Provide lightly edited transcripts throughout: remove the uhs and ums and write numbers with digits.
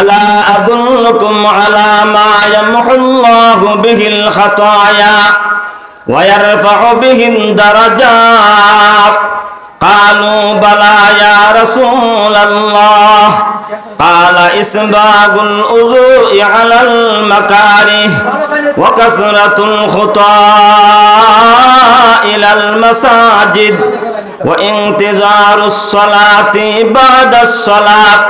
আলা আদুল্লুকুম আলা মা ইয়ামহুল্লাহু বিহিল খাতায়া ওয়া ইয়ারফা'ু বিহিন দারাজাত ক্বালু বালা ইয়া রাসূলাল্লাহ ক্বালা ইসবাগুল উযু'i আলাল মাকারিহ ওয়া কাসরাতুল খুতা ইলাল মাসাজিদ ওয়া ইনতিজারুস সালাতি বা'দাস সালাত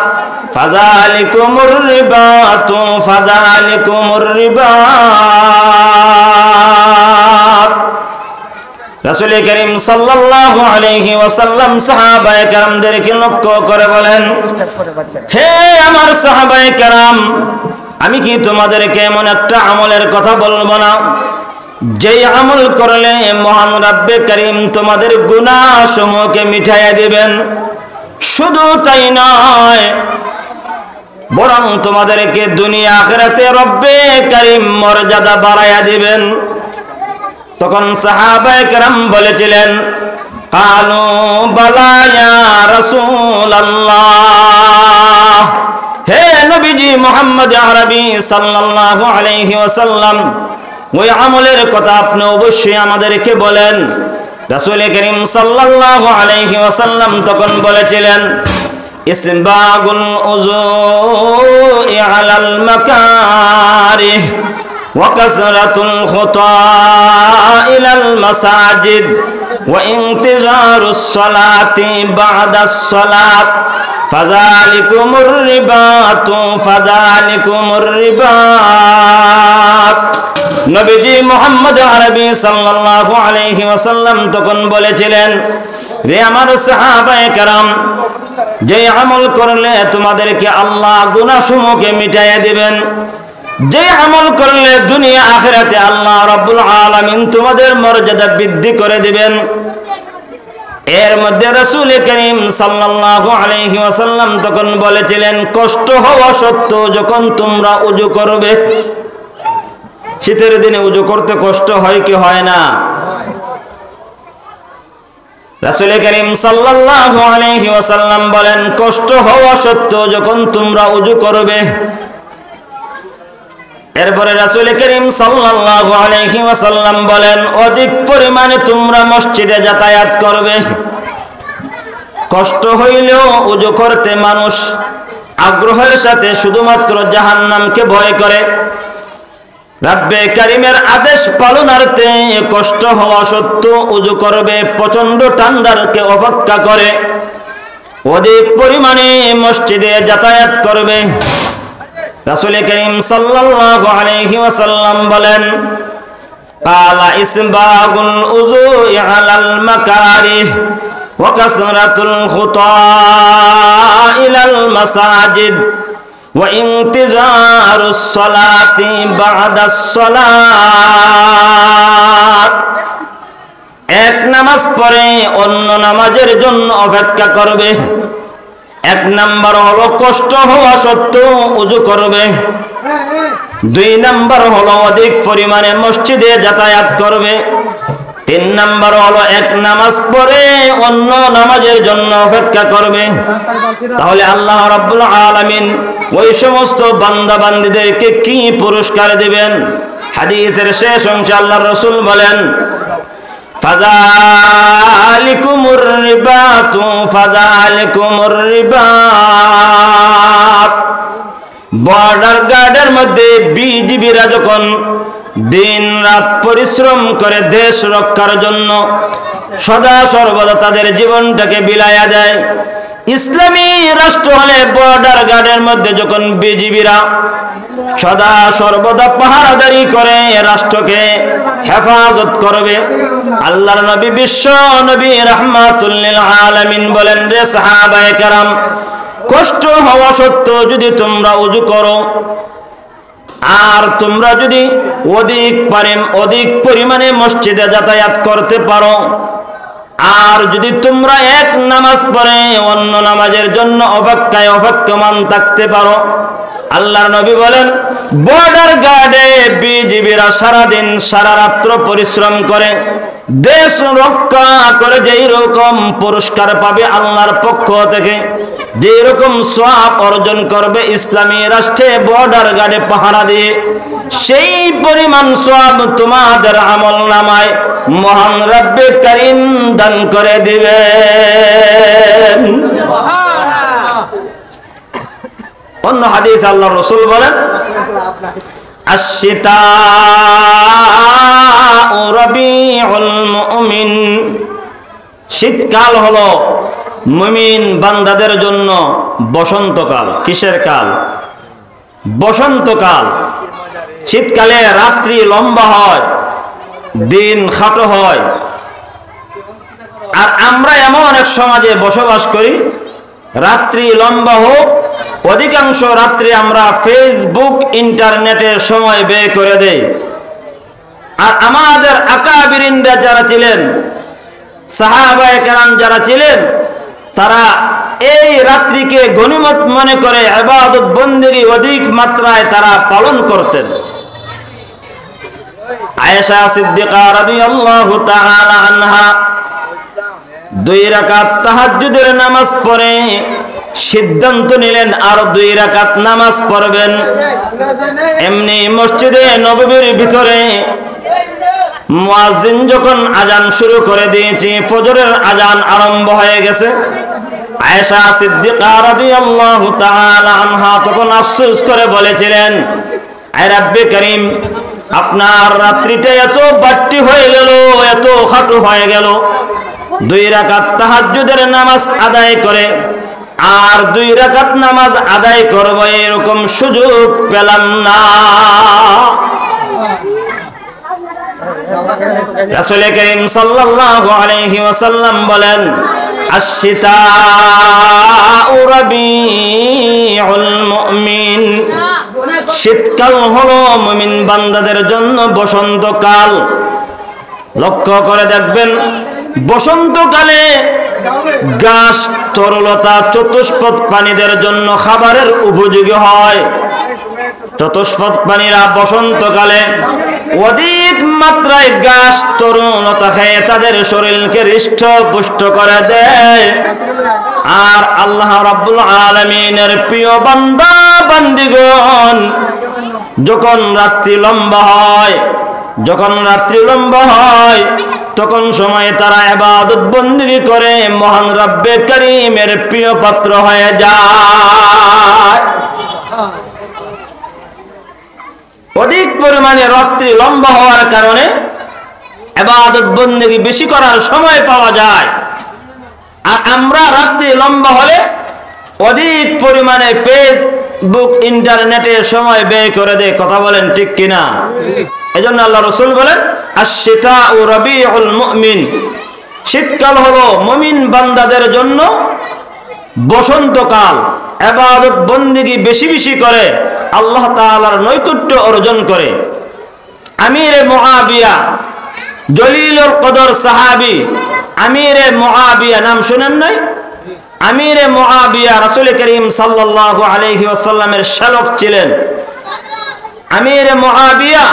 ফাযালিকুমুর রিবাত। রাসূল করিম সাল্লাল্লাহু আলাইহি ওয়াসাল্লাম সাহাবায়ে কেরামদেরকে লক্ষ্য করে বলেন, হে আমার সাহাবায়ে কেরাম, আমি কি তোমাদেরকে এমন একটা আমলের কথা বলবো না যেই আমল করলে মহান রব্বে করিম তোমাদের গুনাহ সমূহকে মিটাইয়া দিবেন? শুধু তাই নয়, বরং তোমাদেরকে দুনিয়া আখিরাতে রব্বে করিম মর্যাদা বাড়াইয়া দিবেন। তখন সাহাবায়ে কেরাম বলেছিলেন, ক্বালু বালা ইয়া রাসূলাল্লাহ, হে নবীজি মুহাম্মদ আরবি সাল্লাল্লাহু আলাইহি ওয়াসাল্লাম, ওই আমলের কথা আপনি অবশ্যই আমাদেরকে বলেন। রাসূল করিম সাল্লাল্লাহু আলাইহি ওয়াসাল্লাম তখন বলেছিলেন, ইসবাগুল উযু'i আলাল মাকারিহ ওয়া কাসরাতুল খুতা ইলাল মাসাজিদ ওয়া ইনতিজারুস সালাতি বা'দাস সালাত ফাযালিকুমুর রিবাত। নবীজি মুহাম্মদ আরবি সাল্লাল্লাহু আলাইহি ওয়াসাল্লাম তখন বলেছিলেন, রে আমার সাহাবায়ে কেরাম, যে আমল করলে তোমাদেরকে আল্লাহ গুনাহসমূহকে মিটাইয়া দিবেন, যে আমল করলে দুনিয়া আখিরাতে আল্লাহ রাব্বুল আলামিন তোমাদের মর্যাদা বৃদ্ধি করে দিবেন, এর মধ্যে রাসূল করিম সাল্লাল্লাহু আলাইহি ওয়াসাল্লাম তখন বলেছিলেন, কষ্ট হওয়া সত্ত্বেও যখন তোমরা ওযু করবে, শীতের দিনে ওযু করতে কষ্ট হয় কি হয় না? রাসূল করিম সাল্লাল্লাহু আলাইহি ওয়াসাল্লাম বলেন, কষ্ট হওয়া সত্ত্বেও যখন তোমরা ওযু করবে। এরপরে রাসূল করিম সাল্লাল্লাহু আলাইহি ওয়াসাল্লাম বলেন, অধিক পরিমাণে তোমরা মসজিদে যাতায়াত করবে। কষ্ট হইলেও ওযু করতে মানুষ আগ্রহের সাথে শুধুমাত্র জাহান্নামকে ভয় করে। রব্বে কারীমের আদেশ পালনার্থে কষ্ট হওয়া সত্ত্বেও ওযু করবে, প্রচন্ড ঠান্ডাকে অপেক্ষা করে অধিক পরিমাণে মসজিদে যাতায়াত করবে। রাসূল করিম সাল্লাল্লাহু আলাইহি ওয়াসাল্লাম বলেন, ক্বালা ইসবাগুল উযু'i আলাল মাকারিহ ওয়া কাসরাতুল খুতা ইলাল মাসাজিদ ওয়া ইনতিজারুস সালাতি বা'দাস সালাত। এক নামাজ পড়ে অন্য নামাজের জন্য অপেক্ষা করবে। এক নাম্বার হলো কষ্ট হওয়া সত্ত্বেও ওযু করবে। দুই নাম্বার হলো অধিক পরিমাণে মসজিদে যাতায়াত করবে। তিন নাম্বার হলো এক নামাজ পড়ে অন্য নামাজের জন্য অপেক্ষা করবে। তাহলে আল্লাহ রাব্বুল আলামিন ওই সমস্ত বান্দা বান্দীদেরকে কি পুরস্কার দিবেন? হাদিসের শেষ অংশে আল্লাহর রাসূল বলেন, ফাযালিকুমুর রিবাত। বর্ডার গার্ডের মধ্যে বিজিবিরা যখন দিন রাত পরিশ্রম করে দেশ রক্ষার জন্য সদা সর্বদা তাদের জীবনটাকে বিলাইয়া দেয়, ইসলামী রাষ্ট্র হলে বর্ডার গার্ডের মধ্যে যখন বিজিবিরা সদা সর্বদা পাহারাদারি করে রাষ্ট্রকে হেফাজত করবে, আল্লাহর নবী বিশ্ব নবী রাহমাতুল লিল আলামিন বলেন, রে সাহাবায়ে কেরাম, কষ্ট হওয়া সত্ত্বেও যদি তোমরা ওযু করো আর তোমরা যদি অধিক পরিমাণে মসজিদে যাতায়াত করতে পারো, আর যদি তোমরা এক নামাজ পড়ে অন্য নামাজের জন্য অপেক্ষমান থাকতে পারো, আল্লাহর নবী বলেন, বর্ডার গার্ডে বিজিবিরা সারাদিন সারা রাত্র পরিশ্রম করে দেশ রক্ষা করে যেই রকম পুরস্কার পাবে আল্লাহর পক্ষ থেকে, যে রকম সওয়াব অর্জন করবে ইসলামী রাষ্ট্রে বর্ডার গার্ডে পাহারা দিয়ে, সেই পরিমাণ সওয়াব তোমাদের আমলনামায় মহান রব্বে কারীম দান করে দিবেন। অন্য হাদিস আল্লাহর রাসূল বলেন, আশ-শিতাউ রাবিউল মুমিন, শীতকাল হলো মুমিন বান্দাদের জন্য বসন্তকাল। কিসের কাল? বসন্তকাল। শীতকালে রাত্রি লম্বা হয়, দিন খাটো হয়। আর আমরা এমন এক সমাজে বসবাস করি, রাত্রি লম্বা হোক, অধিকাংশ রাত্রি আমরা ফেসবুক ইন্টারনেটের সময় ব্যয় করে দেই। আর আমাদের আকাবিরিনরা যারা ছিলেন, সাহাবায়ে কেরাম যারা ছিলেন, তারা এই রাত্রিকে গনিমত মনে করে ইবাদত বন্দেগী অধিক মাত্রায় তারা পালন করতেন। আয়েশা সিদ্দিকা রাদিয়াল্লাহু তাআলা আনহা 2 রাকাত তাহাজ্জুদের নামাজ পড়ে সিদ্ধান্ত নিলেন আর 2 রাকাত নামাজ পড়বেন। এমনি মসজিদে নববীর ভিতরে মুয়াজ্জিন যখন আজান শুরু করে দিয়েছে, ফজরের আজান আরম্ভ হয়ে গেছে, আয়েশা সিদ্দিকা রাদিয়াল্লাহু তাআলা আনহা তখন আফসোস করে বলেছিলেন, আয় রাব্বে কারীম, আপনার রাত্রিটা এত বাড়তি হয়ে গেল, এত খাটো হয়ে গেল, 2 রাকাত তাহাজ্জুদের নামাজ আদায় করে আর 2 রাকাত নামাজ আদায় করব এরকম সুযোগ পেলাম না। রাসূল করিম সাল্লাল্লাহু আলাইহি ওয়াসাল্লাম বলেন, আশ-শিতাউ রাবিউল মুমিন, শীতকাল হলো মুমিন বান্দাদের জন্য বসন্তকাল। লক্ষ্য করে দেখবেন, বসন্তকালে ঘাস তরলতা চতুষ্পদ প্রাণীদের জন্য খাবারের উপযোগী হয়। চতুষ্পদ প্রাণীরা বসন্তকালে অধিক মাত্রায় ঘাস তরুলতা খেয়ে তাদের শরীরকে হৃষ্ট পুষ্ট করে দেয়। আর আল্লাহ রাব্বুল আলামিনের প্রিয় বান্দা বান্দিগণ যখন রাত্রি লম্বা হয়, তখন সময় তারা ইবাদত বন্দেগী করে মহান রব্বে কারীমের প্রিয় পাত্র হয়ে যায়। অধিক পরিমাণে রাত্রি লম্বা হওয়ার কারণে ইবাদত বন্দেগী বেশি করার সময় পাওয়া যায়। আর আমরা রাত্রি লম্বা হলে অধিক পরিমাণে ফেসবুক ইন্টারনেটের সময় ব্যয় করে দেয়। কথা বলেন ঠিক কিনা? এজন্য আল্লাহ রাসূল বলেন, আশ-শিতাউ রাবিউল মুমিন, শীতকাল হলো মুমিন বান্দাদের জন্য বসন্তকাল। ইবাদত বন্দেগী বেশি বেশি করে আল্লাহ তাআলার নৈকট্য অর্জন করে। আমিরে মুআবিয়া, জলিলুল কদর সাহাবী আমিরে মুআবিয়া, নাম শুনেন নাই? আমিরে মুআবিয়া রাসূল করিম সাল্লাল্লাহু আলাইহি ওয়াসাল্লামের শালক ছিলেন। আমিরে মুআবিয়া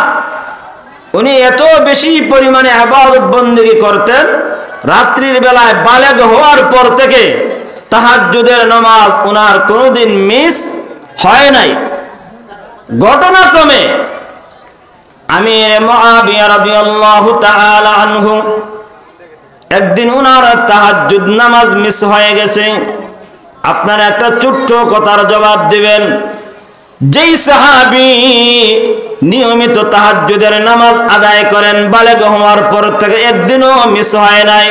উনি এত বেশি পরিমাণে ইবাদত বন্দেগী করতেন, রাত্রির বেলায় বালেগ হওয়ার পর থেকে তাহাজ্জুদের নামাজ ওনার কোনোদিন মিস হয় নাই। ঘটনাক্রমে আমিরে মুআবিয়া রাদিয়াল্লাহু তাআলা আনহু একদিন ওনার তাহাজ্জুদ নামাজ মিস হয়ে গেছে। আপনারা একটা ছোট্ট কথার জবাব দিবেন, যেই সাহাবী নিয়মিত তাহাজ্জুদের নামাজ আদায় করেন বালেগ হওয়ার পর থেকে একদিনও মিস হয় নাই,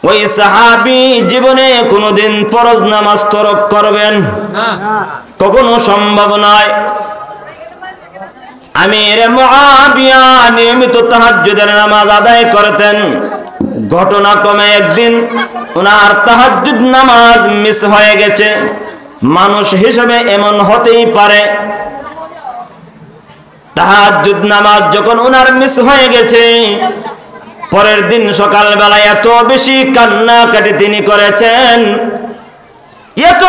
ওই সাহাবী জীবনে কোনোদিন ফরজ নামাজ তরক করবেন না, কখনো সম্ভব নয়। আমিরে মুআবিয়া নিয়মিত তাহাজ্জুদের নামাজ আদায় করতেন। ঘটনাক্রমে একদিন ওনার তাহাজ্জুদ নামাজ মিস হয়ে গেছে। মানুষ হিসেবে এমন হতেই পারে। তাহাজ্জুদ নামাজ যখন ওনার মিস হয়ে গেছে, পরের দিন সকালবেলা এত বেশি কান্নাকাটি তিনি করেছেন, এত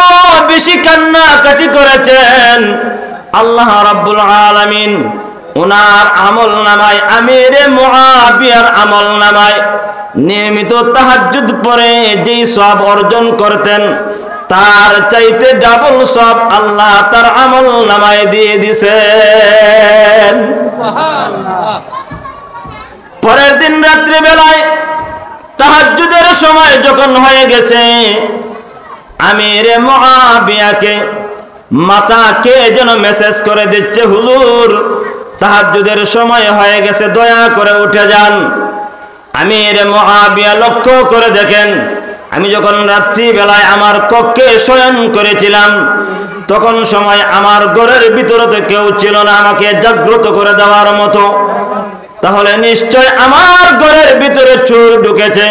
বেশি কান্নাকাটি করেছেন, আল্লাহ রাব্বুল আলামিন ওনার আমল নামায়, আমিরে মুআবিয়ার আমল নামায় নিয়মিত তাহাজ্জুদ পড়ে যেই সওয়াব অর্জন করতেন তার চাইতে ডাবল সওয়াব আল্লাহ তার আমল নামায় দিয়ে দিয়েছেন। পরের দিন রাত্রি বেলায় তাহাজ্জুদের সময় যখন হয়ে গেছে, আমির মুআবিয়াকে মাথা কে যেন মেসেজ করে দিচ্ছে, হুজুর তাহাজ্জুদের সময় হয়ে গেছে, দয়া করে উঠে যান। আমির মুআবিয়া লক্ষ্য করে দেখেন, আমি যখন রাত্রি বেলায় আমার কক্ষে শয়ন করেছিলাম তখন সময় আমার ঘরের ভিতরে তো কেউ ছিল না আমাকে জাগ্রত করে দেওয়ার মতো, তাহলে নিশ্চয় আমার ঘরের ভিতরে চোর ঢুকেছে।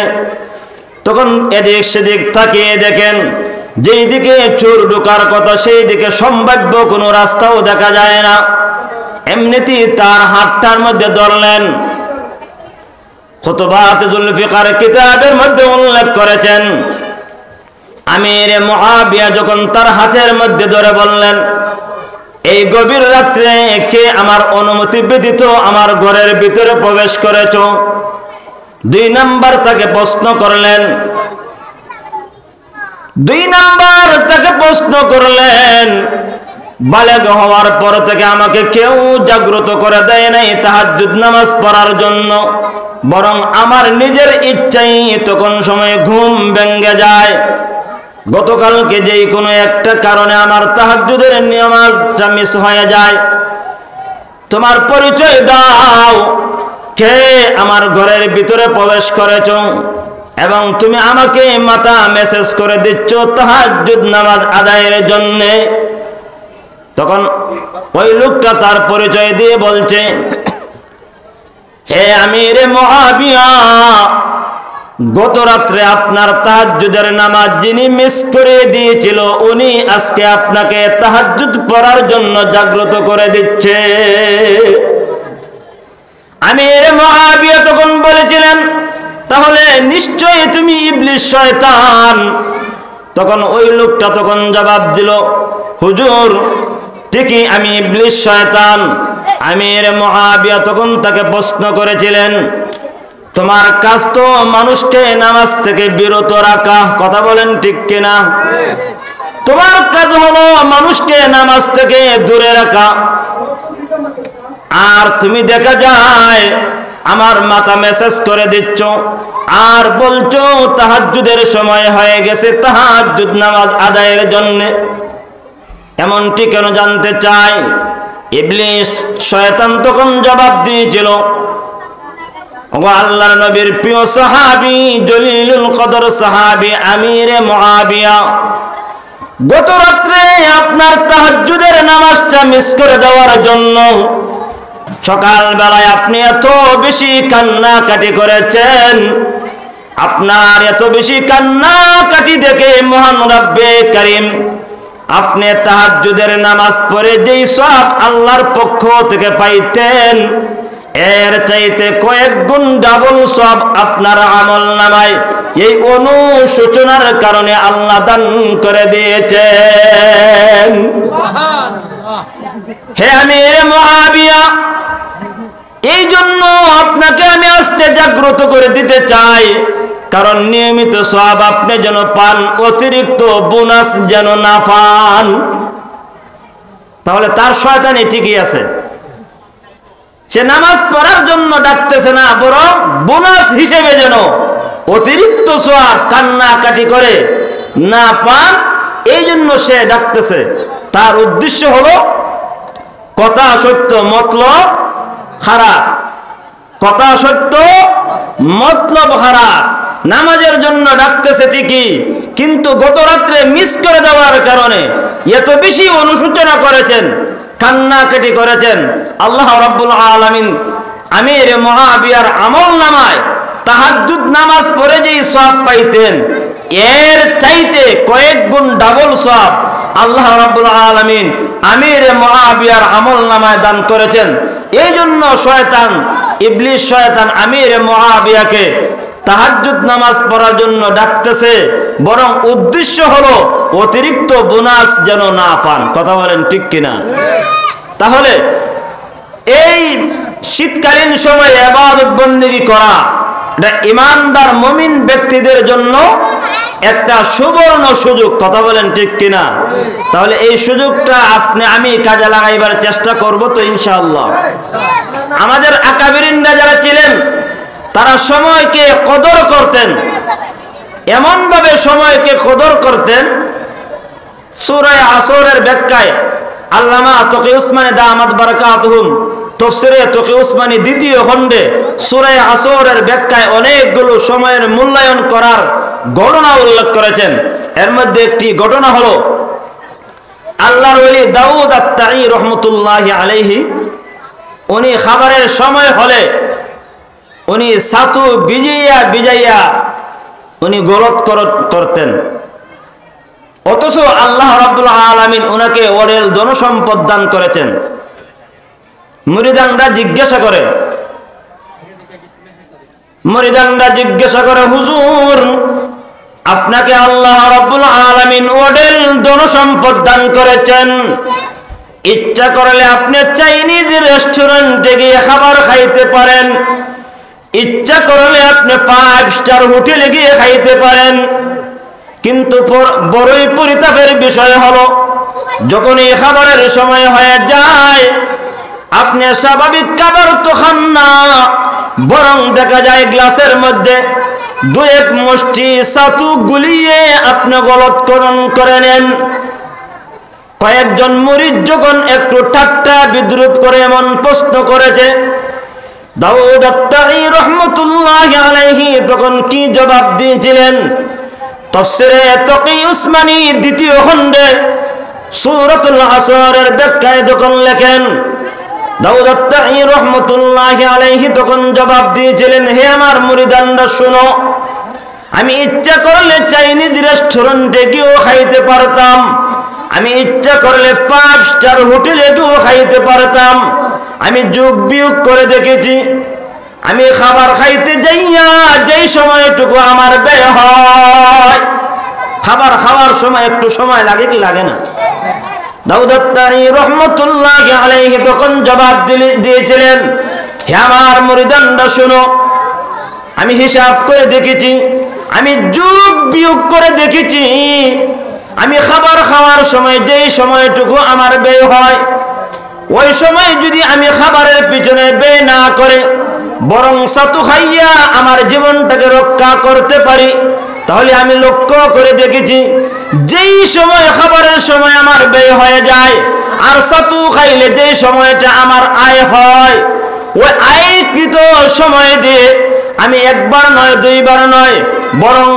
তখন এদিক সেদিক তাকিয়ে দেখেন, যেই দিকে চোর ঢোকার কথা সেই দিকে সম্ভাব্য কোনো রাস্তাও দেখা যায় না। এমনিতেই তার হাতটার মধ্যে ধরলেন। খুতবাত জুলফিকার কিতাবের মধ্যে উল্লেখ করেছেন, আমির মুআবিয়া যখন তার হাতের মধ্যে ধরে বললেন, এই গভীর রাত্রে কে আমার অনুমতি ব্যতীত আমার ঘরের ভিতরে প্রবেশ করেছো? 2 নাম্বার তাকে প্রশ্ন করলেন। 2 নাম্বার তাকে প্রশ্ন করলেন, বালেগ হওয়ার পর থেকে আমাকে কেউ জাগ্রত করে দেয় নাই তাহাজ্জুদ নামাজ পড়ার জন্য, বরং আমার নিজের ইচ্ছাই তখন সময় ঘুম ভেঙে যায়। গতকালকে যেই কোনো একটা কারণে আমার তাহাজ্জুদের নামাজটা মিস হয়ে যায়, তোমার পরিচয় দাও, কে আমার ঘরের ভিতরে প্রবেশ করেছো এবং তুমি আমাকে মাথা মেসেজ করে দিচ্ছ তাহাজ্জুদ নামাজ আদায়ের জন্য। তখন ওই লোকটা তার পরিচয় দিয়ে বলছে, হে আমির মুআবিয়া, গত রাত্রে আপনার তাহাজ্জুদের নামাজ যিনি মিস করে দিয়েছিল উনি আজকে আপনাকে তাহাজ্জুদ পড়ার জন্য জাগ্রত করে দিচ্ছে। আমির মুআবিয়া তখন বলেছিলেন, তাহলে নিশ্চয়ই তুমি ইবলিস শয়তান। তখন ওই লোকটা তখন জবাব দিল, হুজুর ঠিকই আমি ইবলিস শয়তান। আমির মুআবিয়া তখন তাকে প্রশ্ন করেছিলেন, তোমার কাজ তো মানুষকে নামাজ থেকে বিরত রাখা, কথা বলেন ঠিক কিনা? তোমার কাজ হলো মানুষকে নামাজ থেকে দূরে রাখা, আর তুমি দেখা যায় আমার মাথা মেসেজ করে দিচ্ছ আর বলছো তাহাজ্জুদের সময় হয়ে গেছে তাহাজ্জুদ নামাজ আদায়ের জন্য। এমনটি কেন জানতে চাই? ইবলিস শয়তান তখন জবাব দিয়েছিল, ও আল্লাহর নবীর প্রিয় সাহাবী জলিলুল কদর সাহাবী আমির মুআবিয়া, গত রাত্রে আপনার তাহাজ্জুদের নামাজটা মিস করে দেওয়ার জন্য সকাল বেলায় আপনি এত বেশি কান্নাকাটি করেছেন। আপনার এত বেশি কান্নাকাটি দেখে মহান রব্বে কারীম আপনি তাহাজ্জুদের নামাজ পড়ে যেই সওয়াব আল্লাহর পক্ষ থেকে পাইতেন এর চাইতে কয়েক গুণ ডাবল সওয়াব আপনার আমল নামায় এই অনুশোচনার কারণে আল্লাহ দান করে দিয়েছেন। হে আমির মুআবিয়া, এই জন্য আপনাকে আমি আজকে জাগ্রত করে দিতে চাই, কারণ নিয়মিত সওয়াব আপনি যেন পান, অতিরিক্ত বোনাস যেন না পান। তাহলে তার শয়তানি ঠিকই আছে, সে নামাজ পড়ার জন্য ডাকতেছে না, বরং বোনাস হিসেবে যেন অতিরিক্ত সওয়াব কান্নাকাটি করে না পান, এই জন্য সে ডাকতেছে। তার উদ্দেশ্য হলো কথা সত্য মতলব খারাপ, কথা সত্য মতলব খারাপ। নামাজের জন্য ডাকতেছে ঠিকই, কিন্তু গত রাত্রে মিস করে দেওয়ার কারণে এত বেশি অনুশোচনা করেছেন, কান্নাকাটি করেছেন। আল্লাহ রাব্বুল আলামিন আমির মুআবিয়ার আমল নামায় তাহাজ্জুদ নামাজ পড়ে যেই সওয়াব পাইতেন এর চাইতে কয়েক গুণ ডাবল সওয়াব আল্লাহ রাব্বুল আলামিন আমির মুআবিয়ার আমল নামায় দান করেছেন। এই জন্য শয়তান ইবলিস শয়তান আমির মুআবিয়াকে তাহাজ্জুদ নামাজ পড়ার জন্য ডাকতেছে, বরং উদ্দেশ্য হলো অতিরিক্ত বোনাস যেন না পান। কথা বলেন ঠিক কিনা? তাহলে এই শীতকালীন সময়ে ইবাদত বন্দেগী করা এটা ঈমানদার মুমিন ব্যক্তিদের জন্য একটা সুবর্ণ সুযোগ, কথা বলেন ঠিক কিনা? তাহলে এই সুযোগটা আমি কাজে লাগাইবার চেষ্টা করব তো ইনশাআল্লাহ। আমাদের আকাবিরিনরা যারা ছিলেন তারা সময়কে কদর করতেন, এমন ভাবে সময়কে কদর করতেন। সূরা আসরের ব্যাখ্যায় আল্লামা তকি উসমানী দামাত বারাকাতুহুম তাফসীরে তকি উসমানী দ্বিতীয় খণ্ডে সূরা আসরের ব্যাখ্যায় অনেকগুলো সময়ের মূল্যায়ন করার ঘটনা উল্লেখ করেছেন। এর মধ্যে একটি ঘটনা হলো আল্লাহর ওলি দাউদ আত-তাঈ রহমতুল্লাহি আলাইহি, উনি খাবারের সময় হলে উনি ছাতু ভিজাইয়া উনি গলত করতেন। অথচ আল্লাহ রাব্বুল আলামিন উনাকে অঢেল ধনসম্পদ দান করেছেন। মুরিদানরা জিজ্ঞাসা করে হুজুর, আপনাকে আল্লাহ রাব্বুল আলামিন অঢেল ধনসম্পদ দান করেছেন, ইচ্ছা করলে আপনি চাইনিজ রেস্টুরেন্টে গিয়ে খাবার খাইতে পারেন, ইচ্ছা করলে আপনি 5 স্টার হোটেলে গিয়ে খাইতে পারেন। কিন্তু বড়ই পরিতাপের বিষয় হলো যখন এই খাবারের সময় হয়ে যায় আপনি স্বাভাবিক খাবার তো খান না, বরং দেখা যায় গ্লাসের মধ্যে 2-1 মুষ্টি ছাতু গুলিয়ে আপনি গলৎকরণ করে নেন। কয়েকজন মুরিদ যখন একটু ঠাট্টা বিদ্রুপ করে এমন প্রশ্ন করেছে, দাউদ আত-তাঈ রহমতুল্লাহি আলাইহি তখন কি জবাব দিয়েছিলেন? তাফসীরে তকি উসমানী দ্বিতীয় খণ্ডে সূরাতুল আসরের ব্যাখ্যায় যখন লেখেন, দাউদ আত-তাঈ রহমতুল্লাহি আলাইহি তখন জবাব দিয়েছিলেন, হে আমার মুরিদানরা শুনো, আমি ইচ্ছা করলে চাইনিজ রেস্টুরেন্টে গিয়েও খাইতে পারতাম, আমি ইচ্ছা করলে 5 স্টার হোটেলে গিয়েও খাইতে পারতাম। আমি যোগ বিয়োগ করে দেখেছি, আমি খাবার খাইতে যাইয়া যেই সময়টুকু আমার ব্যয় হয়, খাবার খাওয়ার সময় একটু সময় লাগে কি লাগে না? দাউদ আত-তাঈ রহমতুল্লাহি আলাইহি তখন জবাব দিয়েছিলেন, হে আমার মুরিদানরা শুনো, আমি হিসাব করে দেখেছি, আমি যোগ বিয়োগ করে দেখেছি, আমি খাবার খাওয়ার সময় যেই সময়টুকু আমার ব্যয় হয় ওই সময় যদি আমি খাবারের পিছনে ব্যয় না করে বরং ছাতু খাইয়া আমার জীবনটাকে রক্ষা করতে পারি, তাহলে আমি লক্ষ্য করে দেখেছি যেই সময় খাবারের সময় আমার ব্যয় হয়ে যায় আর ছাতু খাইলে যেই সময়টা আমার আয় হয়, ওই আয়কৃত সময় দিয়ে আমি একবার নয় 2 বার নয় বরং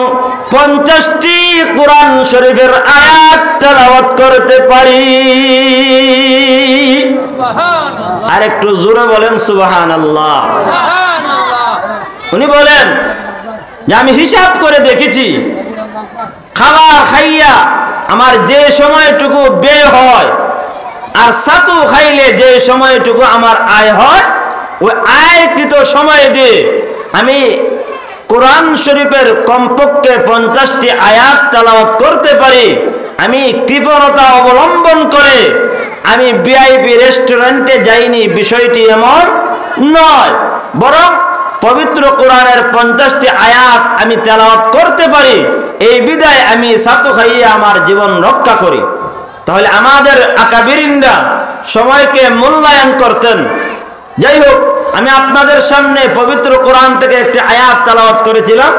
50টি কোরআন শরীফের আয়াত তেলাওয়াত করতে পারি। আর একটু জোরে বলেন সুবহানাল্লাহ। উনি বলেন যে আমি হিসাব করে দেখেছি, খাবার খাইয়া আমার যে সময়টুকু ব্যয় হয় আর ছাতু খাইলে যে সময়টুকু আমার আয় হয়, ওই আয়কৃত সময় দিয়ে আমি কোরআন শরীফের কমপক্ষে 50টি আয়াত তেলাওয়াত করতে পারি। আমি কৃপণতা অবলম্বন করে আমি ভিআইপি রেস্টুরেন্টে যাইনি, বিষয়টি এমন নয়, বরং পবিত্র কোরআনের 50টি আয়াত আমি তেলাওয়াত করতে পারি, এই বিধায় আমি ছাতু খাইয়ে আমার জীবন রক্ষা করি। তাহলে আমাদের আকাবিরিনরা সময়কে মূল্যায়ন করতেন। যাই হোক, আমি আপনাদের সামনে পবিত্র কোরআন থেকে একটি আয়াত তেলাওয়াত করেছিলাম,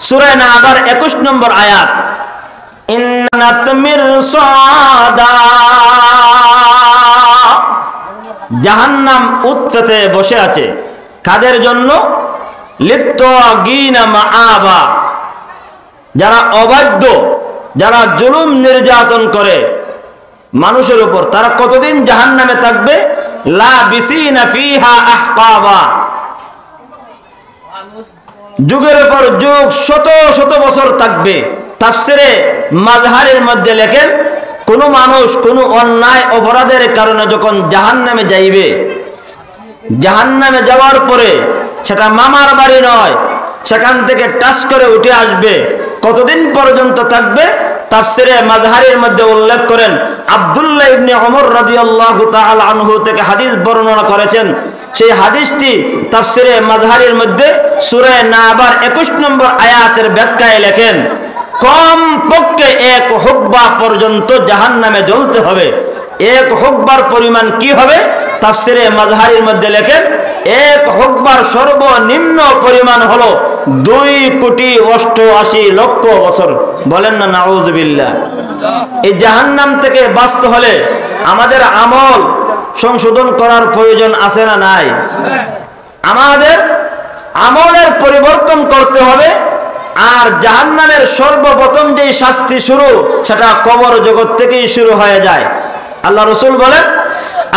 সূরা নাবার 21 নম্বর আয়াত, ইন্নাত মিরসাদা, জাহান্নাম উৎপেতে বসে আছে কাদের জন্য? লিত্তাগিনা মাআবা, যারা অবাধ্য, যারা জুলুম নির্যাতন করে মানুষের উপর, তারা কতদিন জাহান্নামে থাকবে? লাবিসিনা ফিহা আহকাবা, যুগের পর যুগ, শত শত বছর থাকবে। তাফসিরে মাজহারের মধ্যে লেখেন, কোন মানুষ কোন অন্যায় অপরাধের কারণে যখন জাহান্নামে যাইবে, জাহান্নামে যাওয়ার পরে সেটা মামার বাড়ি নয়, সেখান থেকে টাচ করে উঠে আসবে। কতদিন পর্যন্ত থাকবে? তাফসিরে মাজহারের মধ্যে উল্লেখ করেন, আব্দুল্লাহ ইবনে ওমর রাদিয়াল্লাহু তাআলা আনহু থেকে হাদিস বর্ণনা করেছেন, সেই হাদিসটি তাফসিরে মাযহারির মধ্যে সূরা নাবার 21 নম্বর আয়াতের ব্যাখ্যায় লেখেন, কম পক্ষে 1 হুব্বা পর্যন্ত জাহান্নামে জ্বলতে হবে। 1 হুব্বার পরিমাণ কি হবে? তাফসিরে মাযহারির মধ্যে লেখেন 1 হুব্বার সর্বনিম্ন পরিমাণ হলো 2,88,00,000 বছর। বলেন না নাউযুবিল্লাহ। এই জাহান্নাম থেকে বাঁচতে হলে আমাদের আমল সংশোধন করার প্রয়োজন আছে না নাই? আমাদের আমলের পরিবর্তন করতে হবে। আর জাহান্নামের সর্বপ্রথম যে শাস্তি শুরু, সেটা কবর জগৎ থেকেই শুরু হয়ে যায়। আল্লাহ রাসূল বলেন,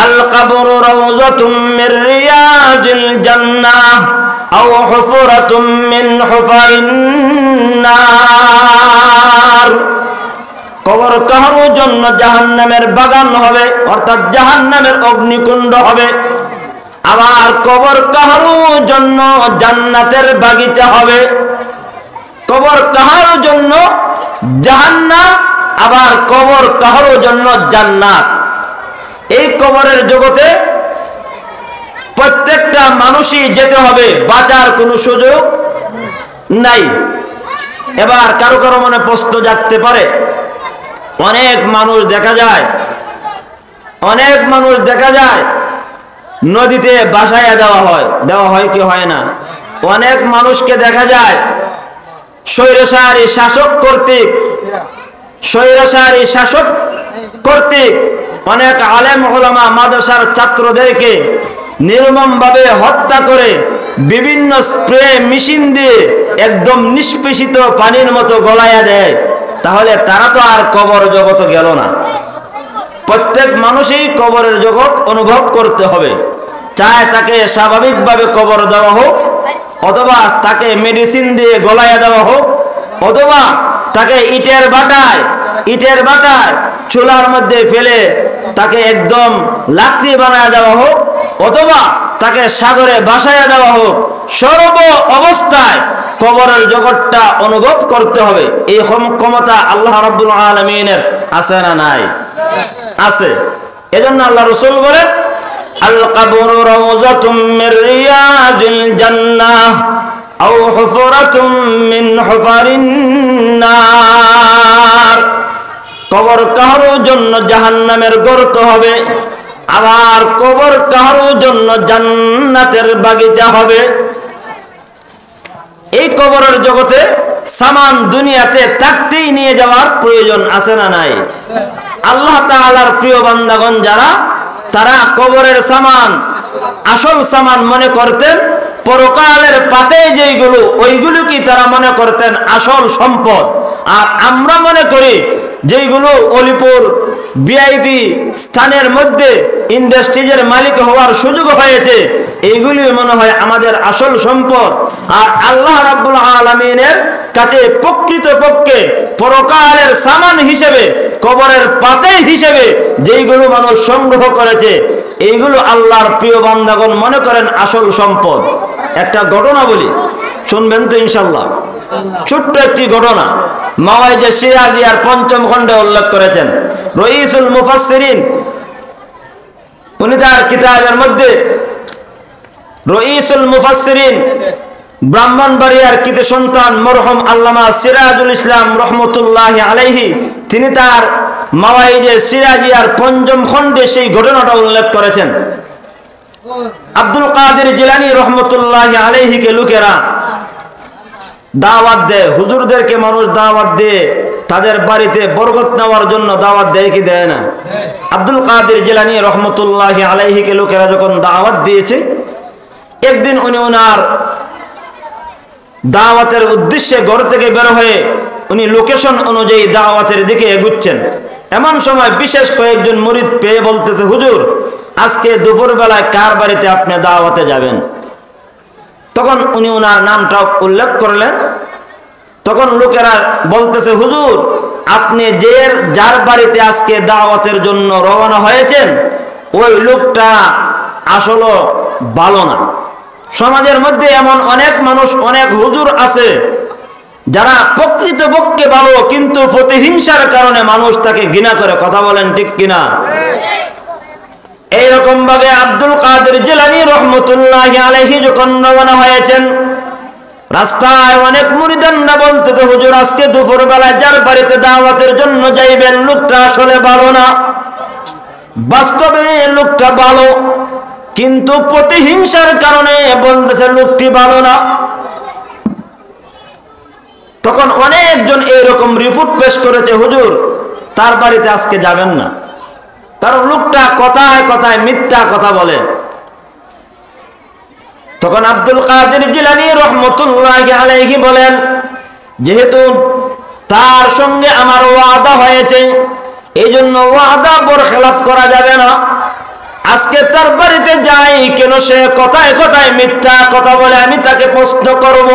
আল কবরু রাওযাতুম মির রিয়াজিল জান্নাহ আও হুফরাতুম মিন হুফারিন নার। কবর কাহারোর জন্য জাহান্নামের বাগান হবে, অর্থাৎ জাহান্নামের অগ্নিকুণ্ড হবে। আবার কবর কাহারোর জন্য জান্নাতের বাগিচা হবে। কবর কাহারোর জন্য জাহান্নাম, আবার কবর কাহারোর জন্য জান্নাত। এই কবরের জগতে প্রত্যেকটা মানুষই যেতে হবে, বাঁচার কোনো সুযোগ নাই। এবার কারো কারো মনে প্রশ্ন জাগতে পারে, অনেক মানুষ দেখা যায় নদীতে ভাসাইয়া দেওয়া হয় কি হয় না? অনেক মানুষকে দেখা যায় স্বৈরাচারী শাসক কর্তৃক অনেক আলেম ওলামা মাদ্রাসার ছাত্রদেরকে নির্মমভাবে হত্যা করে বিভিন্ন স্প্রে মেশিন দিয়ে একদম নিষ্পেষিত পানির মতো গলাইয়া দেয়। তাহলে তারা তো আর কবর জগৎ গেল না। প্রত্যেক মানুষই কবরের জগৎ অনুভব করতে হবে। চায় তাকে স্বাভাবিকভাবে কবর দেওয়া হোক, অথবা তাকে মেডিসিন দিয়ে গলাইয়া দেওয়া হোক, অথবা তাকে ইটের বাটায় চুলার মধ্যে ফেলে তাকে একদম লাকড়ি বানায় দেওয়া হোক, অথবা তাকে সাগরে ভাসাইয়া দেওয়া হোক, সর্ব অবস্থায় কবরের জগৎটা অনুভব করতে হবে। এই ক্ষমতা আল্লাহ রাব্বুল আলামিনের আছে না নাই? আছে। এজন্য আল্লাহ রাসূল বলেন, আল কবরু রাওযাতুম মির রিয়াজিল জান্নাহ আও হুফরাতুম মিন হুফারিন নার। কবর কাহারোর জন্য জাহান্নামের গর্ত হবে, আবার কবর কাহারোর জন্য জান্নাতের বাগিচা হবে। এই কবরের জগতে সামান দুনিয়াতে থাকতেই নিয়ে যাওয়ার প্রয়োজন আছে না নাই? আল্লাহ তাআলার প্রিয় বান্দাগণ যারা, তারা কবরের সামান আসল সামান মনে করতেন। পরকালের পাতে যেইগুলো, ওইগুলো কি তারা মনে করতেন আসল সম্পদ। আর আমরা মনে করি যেইগুলো অলিপুর ভিআইপি স্থানের মধ্যে ইন্ডাস্ট্রিজের মালিক হওয়ার সুযোগ হয়েছে, এইগুলি মনে হয় আমাদের আসল সম্পদ। আর আল্লাহ রাব্বুল আলামিনের কাছে প্রকৃতপক্ষে পরকালের সামান হিসেবে, কবরের পাতাই হিসেবে যেইগুলো মানুষ সংগ্রহ করেছে, এইগুলো আল্লাহর প্রিয় বান্দাগণ মনে করেন আসল সম্পদ। একটা ঘটনা বলি, শুনবেন তো ইনশাআল্লাহ। ছোট্ট একটি ঘটনা মাওয়াইজে সিরাজিয়ার ৫ম খণ্ডে উল্লেখ করেছেন রইসুল মুফাসসিরিন। উনি তার কিতাবের মধ্যে রইসুল মুফাসসিরিন ব্রাহ্মণবাড়িয়ার কৃতি সন্তান মরহুম আল্লামা সিরাজুল ইসলাম রহমতুল্লাহি আলাইহি, তিনি তার মাওয়াইজে সিরাজিয়ার ৫ম খণ্ডে সেই ঘটনাটা উল্লেখ করেছেন। আব্দুল কাদের জিলানী রহমতুল্লাহি আলাইহিকে লোকেরা দাওয়াত দেয়, হুজুরদেরকে মানুষ দাওয়াত দেয়, তাদের বাড়িতে বরকত নেওয়ার জন্য দাওয়াত দেয় কি দেয় না? আব্দুল কাদের জিলানী রহমতুল্লাহি আলাইহিকে লোকেরা যখন দাওয়াত দিয়েছে, একদিন উনি ওনার দাওয়াতের উদ্দেশ্যে ঘর থেকে বের হয়ে উনি লোকেশন অনুযায়ী দাওয়াতের দিকে এগুচ্ছেন। এমন সময় বিশেষ কয়েকজন মুরিদ পেয়ে বলতেছে, হুজুর আজকে দুপুরবেলায় কার বাড়িতে আপনি দাওয়াতে যাবেন? তখন উনি ওনার নামটা উল্লেখ করলেন। তখন লোকেরা বলতেছে, হুজুর আপনি যার বাড়িতে আজকে দাওয়াতের জন্য রওনা হয়েছেন, ওই লোকটা আসলে ভালো না। সমাজের মধ্যে এমন অনেক মানুষ, অনেক হুজুর আছে যারা প্রকৃতপক্ষে ভালো, কিন্তু প্রতিহিংসার কারণে মানুষ তাকে ঘৃণা করে। কথা বলেন ঠিক কিনা? এইরকম ভাবে আব্দুল কাদের জিলানী রহমতুল্লাহি আলাইহি যখন রওনা হয়েছেন, রাস্তায় অনেক মুরিদানরা বলতেছে, হুজুর আজকে দুপুর বেলায় যার বাড়িতে দাওয়াতের জন্য যাইবেন লোকটা আসলে ভালো না। বাস্তবে লোকটা ভালো, কিন্তু প্রতিহিংসার কারণে বলতেছে লোকটি ভালো না। তখন অনেকজন এইরকম রিপোর্ট পেশ করেছে, হুজুর তার বাড়িতে আজকে যাবেন না, কারণ লোকটা কথায় কথায় মিথ্যা কথা বলে। তখন আব্দুল কাদের জিলানী রহমতুল্লাহি আলাইহি বলেন, যেহেতু তার সঙ্গে আমার ওয়াদা হয়েছে, এই জন্য ওয়াদা বরখেলাপ করা যাবে না। আজকে তার বাড়িতে যাই কেন, সে কথায় কথায় মিথ্যা কথা বলে, আমি তাকে প্রশ্ন করব।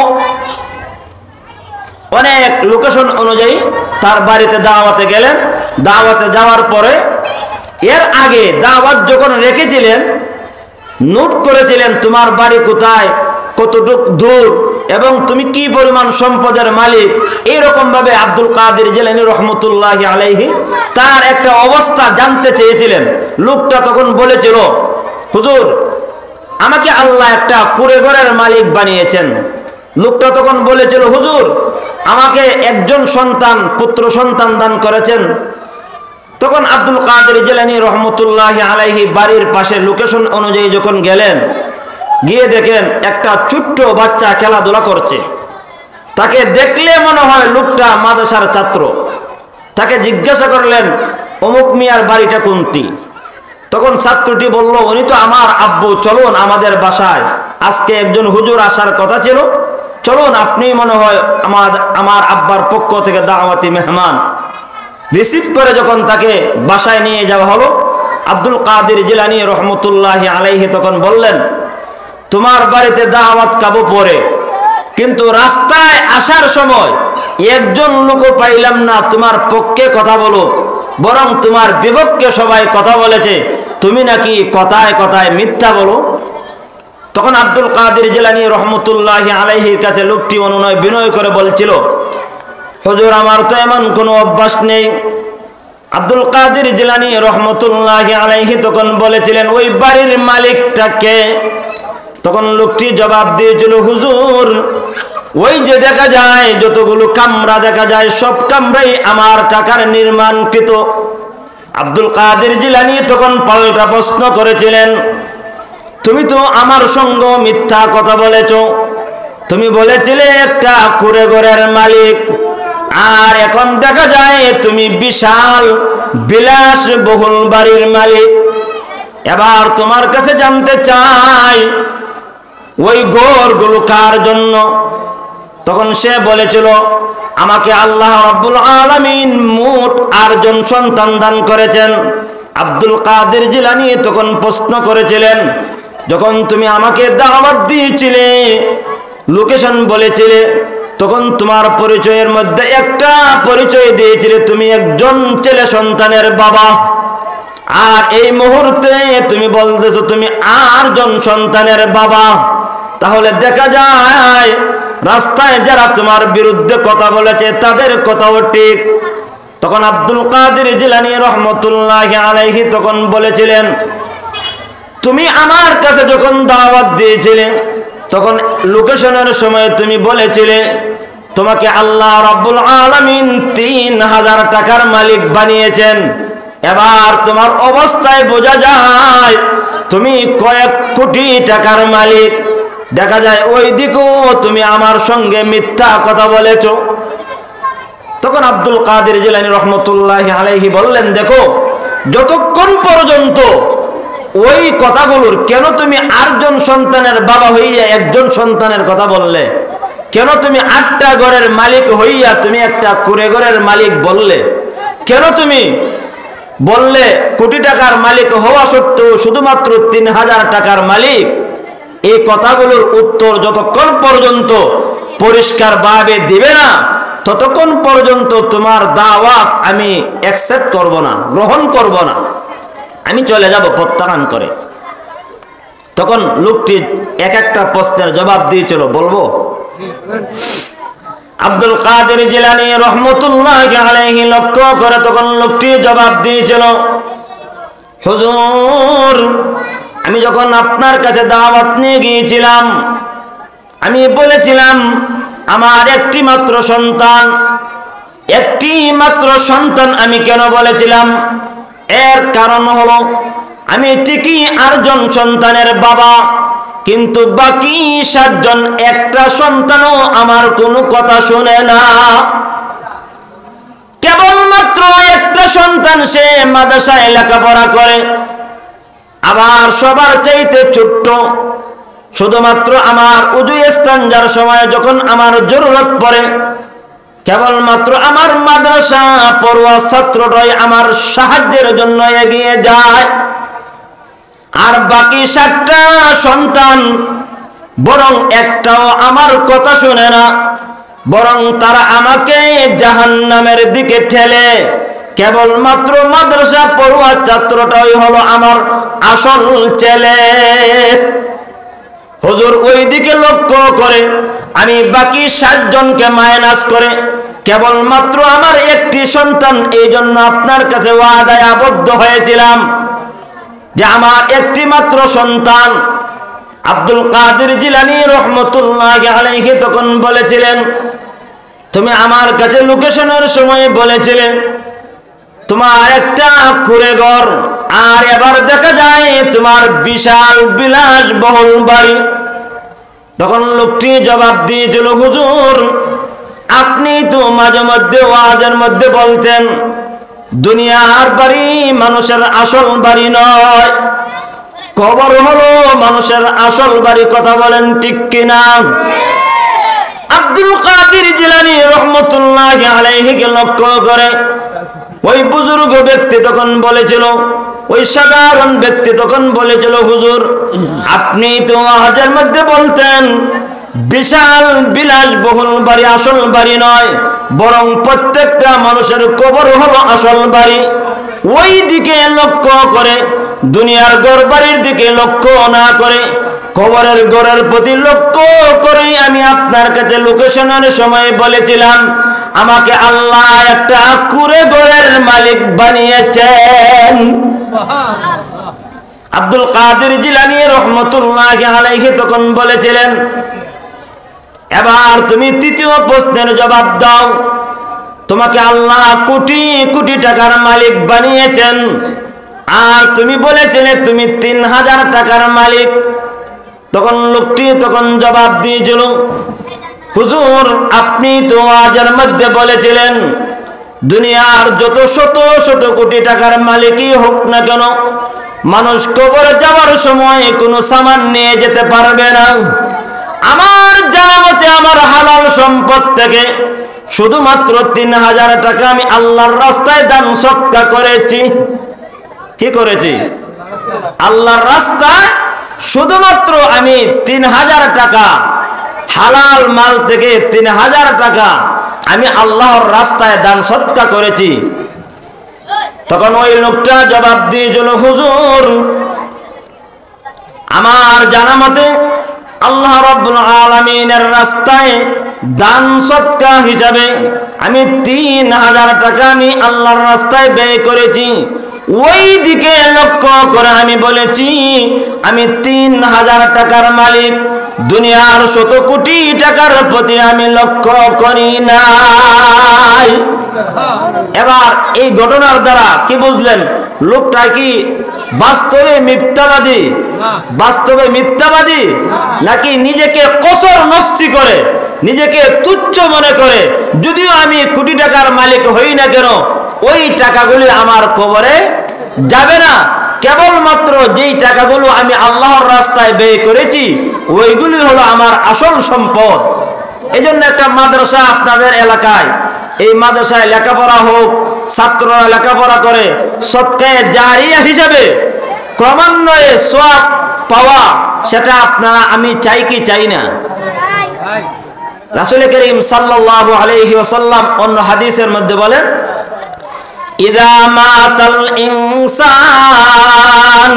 অনেক লোকেশন অনুযায়ী তার বাড়িতে দাওয়াতে গেলেন। দাওয়াতে যাওয়ার পরে এর আগে দাওয়াত যখন রেখেছিলেন, নোট করেছিলেন তোমার বাড়ি কোথায়, কতটুক দূর এবং তুমি কি পরিমাণ সম্পদের মালিক। এইরকম ভাবে আব্দুল কাদের জিলানী রহমতুল্লাহি আলাইহি তার একটা অবস্থা জানতে চেয়েছিলেন। লোকটা তখন বলেছিল, হুজুর আমাকে আল্লাহ একটা কুঁড়ে ঘরের মালিক বানিয়েছেন। লোকটা তখন বলেছিল, হুজুর আমাকে একজন সন্তান, পুত্র সন্তান দান করেছেন। তখন আব্দুল কাদের জিলানী রহমতুল্লাহি আলাইহি বাড়ির পাশে লোকেশন অনুযায়ী যখন গেলেন, গিয়ে দেখেন একটা ছোট্ট বাচ্চা খেলাধুলা করছে। তাকে দেখলে মনে হয় লোকটা মাদ্রাসার ছাত্র। তাকে জিজ্ঞাসা করলেন, অমুক মিয়ার বাড়িটা কোনটি? তখন ছাত্রটি বলল, উনি তো আমার আব্বু, চলুন আমাদের বাসায়, আজকে একজন হুজুর আসার কথা ছিল, চলুন আপনি মনে হয় আমার আব্বার পক্ষ থেকে দাওয়াতি মেহমান। রিসিভ করে যখন তাকে বাসায় নিয়ে যাওয়া হলো, আব্দুল কাদের জিলানী রহমতুল্লাহি আলাইহি তখন বললেন, তোমার বাড়িতে দাওয়াত খাবো পরে, কিন্তু রাস্তায় আসার সময় একজন লোকও পাইলাম না তোমার পক্ষে কথা বলো, বরং তোমার বিপক্ষে সবাই কথা বলেছে, তুমি নাকি কথায় কথায় মিথ্যা বলো। তখন আব্দুল কাদের জিলানী রহমতুল্লাহি আলাইহির কাছে লোকটি অনুনয় বিনয় করে বলছিল, হুজুর আমার তো এমন কোনো অভ্যাস নেই। আব্দুল কাদের জিলানী রহমতুল্লাহি আলাইহি তখন বলেছিলেন, ওই বাড়ির মালিকটা কে? তখন লোকটি জবাব দিয়েছিল, হুজুর ওই যে দেখা যায় যতগুলো কামরা দেখা যায় সব কামরাই আমার টাকার নির্মাণকৃত। আব্দুল কাদের জিলানী তখন পাল্টা প্রশ্ন করেছিলেন, তুমি তো আমার সঙ্গে মিথ্যা কথা বলেছ, তুমি বলেছিলে একটা কুঁড়ে ঘরের মালিক, আর এখন দেখা যায় তুমি বিশাল বিলাসবহুল বাড়ির মালিক। এবার তোমার কাছে জানতে চাই ওই ঘরগুলো কার জন্য? তখন সে বলেছিল, আমাকে আল্লাহ রাব্বুল আলামিন মোট 8 জন সন্তান দান করেছেন। আব্দুল কাদের জিলানী তখন প্রশ্ন করেছিলেন, যখন তুমি আমাকে দাওয়াত দিয়েছিলে, লোকেশন বলেছিলে, তখন তোমার পরিচয়ের মধ্যে একটা পরিচয় দিয়েছিলে তুমি একজন ছেলে সন্তানের বাবা, আর এই মুহূর্তে তুমি বলতেছো তুমি 8 জন সন্তানের বাবা। তাহলে দেখা যায় রাস্তায় যারা তোমার বিরুদ্ধে কথা বলেছে তাদের কথাও ঠিক। তখন আব্দুল কাদের জিলানী রহমতুল্লাহি আলাইহি তখন বলেছিলেন, তুমি আমার কাছে যখন দাওয়াত দিয়েছিলে তখন লোকেশনের সময় তুমি বলেছিলে তোমাকে আল্লাহ রাব্বুল আলামিন 3000 টাকার মালিক বানিয়েছেন। এবার তোমার অবস্থায় বোঝা যায় তুমি কয়েক কোটি টাকার মালিক। দেখা যায় ওই দিকেও তুমি আমার সঙ্গে মিথ্যা কথা বলেছ। তখন আব্দুল কাদের জিলানী রহমতুল্লাহি আলাইহি বললেন, দেখো যতক্ষণ পর্যন্ত ওই কথাগুলোর, কেন তুমি 8 জন সন্তানের বাবা হইয়া একজন সন্তানের কথা বললে? কেন তুমি 8টা ঘরের মালিক হইয়া তুমি একটা কুঁড়ে ঘরের মালিক বললে? কেন তুমি বললে কোটি টাকার মালিক হওয়া সত্ত্বেও শুধুমাত্র 3000 টাকার মালিক? এই কথাগুলোর উত্তর যতক্ষণ পর্যন্ত পরিষ্কার ভাবে দিবে না ততক্ষণ পর্যন্ত তোমার দাওয়াত আমি অ্যাকসেপ্ট করব না, গ্রহণ করব না, আমি চলে যাব প্রত্যাখ্যান করে। তখন লোকটি এক একটা প্রশ্নের জবাব দিয়েছিল, বলবো? আব্দুল কাদের জিলানী রাহমাতুল্লাহি আলাইহি লক্ষ্য করে তখন লোকটি জবাব দিয়েছিল, হুজুর, আমি যখন আপনার কাছে দাওয়াত নিয়ে গিয়েছিলাম, আমি বলেছিলাম আমার একটি মাত্র সন্তান। আমি কেন বলেছিলাম? এর কারণ হলো আমি ঠিকই 8 জন সন্তানের বাবা, কিন্তু বাকি 7 জন একটা সন্তানও আমার কোনো কথা শুনে না। কেবলমাত্র একটা সন্তান, সে মাদ্রাসায় লেখাপড়া করে, আবার সবার চাইতে ছোট্ট। শুধুমাত্র আমার উযু ইস্তেঞ্জার সময় যখন আমার জরুরত পড়ে, কেবলমাত্র আমার মাদ্রাসা পড়ুয়া ছাত্রটাই আমার সাহায্যের জন্য এগিয়ে যায়। আর বাকি 7টা সন্তান বরং একটাও আমার কথা শুনে না, বরং তারা আমাকে জাহান্নামের দিকে ঠেলে। কেবলমাত্র মাদ্রাসা পড়ুয়া ছাত্রটাই হলো আমার আসল ছেলে। হুজুর, ওই দিকে লক্ষ্য করে আমি বাকি 7 জনকে মাইনাস করে কেবলমাত্র আমার একটি সন্তান, এই জন্য আপনার কাছে ওয়াদায় আবদ্ধ হয়েছিলাম যে আমার একটি মাত্র সন্তান। আব্দুল কাদের জিলানী রহমতুল্লাহি আলাইহি তখন বলেছিলেন, তুমি আমার কাছে লোকেশনের সময় বলেছিলে তোমার একটা কুঁড়ে ঘর, আর এবার দেখা যায় তোমার বিশাল বিলাসবহুল বাড়ি। তখন লোকটি জবাব দিয়েছিল, হুজুর, আপনি তো মাঝে মধ্যে ওয়াজের মধ্যে বলতেন দুনিয়ার বাড়ি মানুষের আসল বাড়ি নয়, কবর হলো মানুষের আসল বাড়ি। কথা বলেন ঠিক কিনা? আব্দুল কাদের জিলানী রহমতুল্লাহি আলাইহিকে লক্ষ্য করে ওই বুজুর্গ ব্যক্তি তখন বলেছিল, ওই সাধারণ ব্যক্তি তখন বলেছিল, হুজুর, আপনি তো ওয়াজের মধ্যে বলতেন বিশাল বিলাসবহুল বাড়ি আসল বাড়ি নয়, বরং প্রত্যেকটা মানুষের কবর হলো আসল বাড়ি। ওই দিকে লক্ষ্য করে, দুনিয়ার ঘর বাড়ির দিকে লক্ষ্য না করে কবরের ঘরের প্রতি লক্ষ্য করে আমি আপনার কাছে লোকেশনের সময় বলেছিলাম আমাকে আল্লাহ একটা কুঁড়ে ঘরের মালিক বানিয়েছেন। আব্দুল কাদের জিলানী রহমতুল্লাহি আলাইহি তখন বলেছিলেন, এবার তুমি তৃতীয় প্রশ্নের জবাব দাও, তোমাকে আল্লাহ কোটি কোটি টাকার মালিক বানিয়েছেন, আর তুমি বলেছিলে তুমি 3000 টাকার মালিক। তখন লোকটি তখন জবাব দিয়েছিল, হুজুর, আপনি তো ওয়াজের মধ্যে বলেছিলেন দুনিয়ার যত শত শত কোটি টাকার মালিকই হোক না কেন, মানুষ কবরে যাওয়ার সময় কোনো সামান নিয়ে যেতে পারবে না। আমার জানা মতে আমার হালাল সম্পদ থেকে শুধুমাত্র 3000 টাকা আমি আল্লাহর রাস্তায় দান সদকা করেছি। কি করেছি? আল্লাহর রাস্তায় শুধুমাত্র আমি 3000 টাকা, হালাল মাল থেকে 3000 টাকা আমি আল্লাহর রাস্তায় দান সদকা করেছি। তখন ওই লোকটা জবাব দিয়েছিল, হুজুর, আমার জানা মতে আল্লাহ রাব্বুল আলামিনের রাস্তায় দান সদকা হিসাবে আমি 3000 টাকা আমি আল্লাহর রাস্তায় ব্যয় করেছি। ওই দিকে লক্ষ্য করে আমি বলেছি আমি 3000 টাকার মালিক, দুনিয়ার শত কোটি টাকার প্রতি আমি লক্ষ্য করি নাই। এবার এই ঘটনার দ্বারা কি বুঝলেন? লোকটা কি বাস্তবে মিথ্যাবাদী? বাস্তবে মিথ্যাবাদী নাকি নিজেকে কসর নফসি করে, নিজেকে তুচ্ছ মনে করে যদিও আমি কোটি টাকার মালিক হই না কেন ওই টাকাগুলি আমার কবরে যাবে না, কেবলমাত্র যেই টাকাগুলো আমি আল্লাহর রাস্তায় ব্যয় করেছি ওইগুলি হলো আমার আসল সম্পদ। এই জন্য একটা মাদ্রাসা আপনাদের এলাকায়, এই মাদ্রাসায় লেখাপড়া হোক, ছাত্ররা লেখাপড়া করে সদকায়ে জারিয়া হিসাবে ক্রমান্বয়ে সওয়াব পাওয়া, সেটা আপনারা আমি চাই কি চাই না? রাসূল করিম সাল্লাল্লাহু আলাইহি ওয়াসাল্লাম অন্য হাদিসের মধ্যে বলেন, ইযা মাতাল ইনসান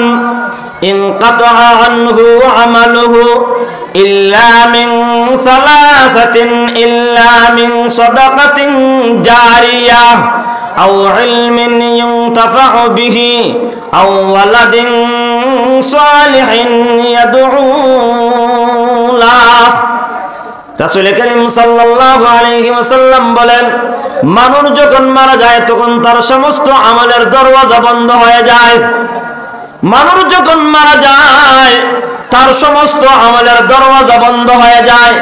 ইনকাতা আনহু আমালুহু ইল্লা মিন সালাসাতিন ইল্লা মিন সাদাকাতিন জারিয়াহ আও ইলমিন ইউনতাফাউ বিহি আও ওয়ালাদিন সালিহিন ইয়াদউ লাহ। রাসূল করিম সাল্লাল্লাহু আলাইহি ওয়াসাল্লাম বলেন, মানুষ যখন মারা যায় তখন তার সমস্ত আমলের দরওয়াজা বন্ধ হয়ে যায়। মানুষ যখন মারা যায় তার সমস্ত আমলের দরওয়াজা বন্ধ হয়ে যায়।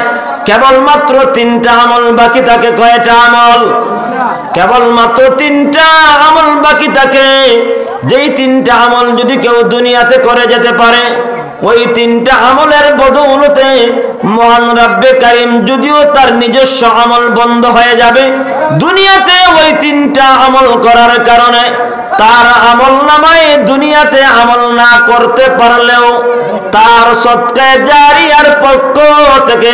কেবলমাত্র 3টা আমল বাকি থাকে। কয়টা আমল? কেবলমাত্র 3টা আমল বাকি থাকে। যেই 3টা আমল যদি কেউ দুনিয়াতে করে যেতে পারে, ওই 3টা আমলের বদৌলতে মহান রব্বে কারীম যদিও তার নিজস্ব আমল বন্ধ হয়ে যাবে, দুনিয়াতে ওই 3টা আমল করার কারণে তার আমল নামায় দুনিয়াতে আমল না করতে পারলেও তার সদকায়ে জারিয়ার পক্ষ থেকে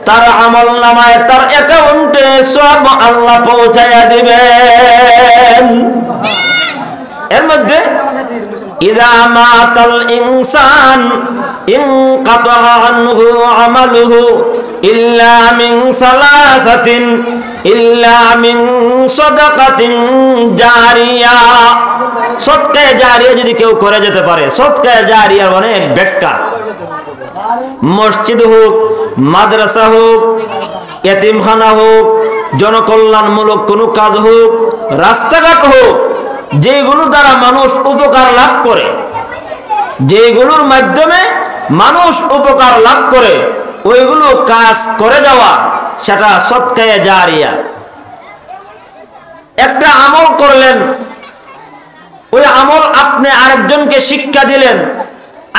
তার আমল নামায় তার অ্যাকাউন্টে সব আল্লাহ পৌঁছায়া দিবেন। এর মধ্যে ইযা মাতাল ইনসান ইনকাতা আনহু আমালুহু ইল্লা মিন সালাসাতিন ইল্লা মিন সাদাকাতিন জারিয়া। সদকায়ে জারিয়া যদি কেউ করে যেতে পারে, সদকায়ে জারিয়ার অনেক ব্যাখ্যা। মসজিদ হোক, মাদ্রাসা হোক, এতিমখানা হোক, জনকল্যাণমূলক কোনো কাজ হোক, রাস্তাঘাট হোক, যেগুলো দ্বারা মানুষ উপকার লাভ করে, যেগুলোর মাধ্যমে মানুষ উপকার লাভ করে, ওইগুলো কাজ করে যাওয়া, সেটা সদকায়ে জারিয়া। একটা আমল করলেন, ওই আমল আপনি আরেকজনকে শিক্ষা দিলেন,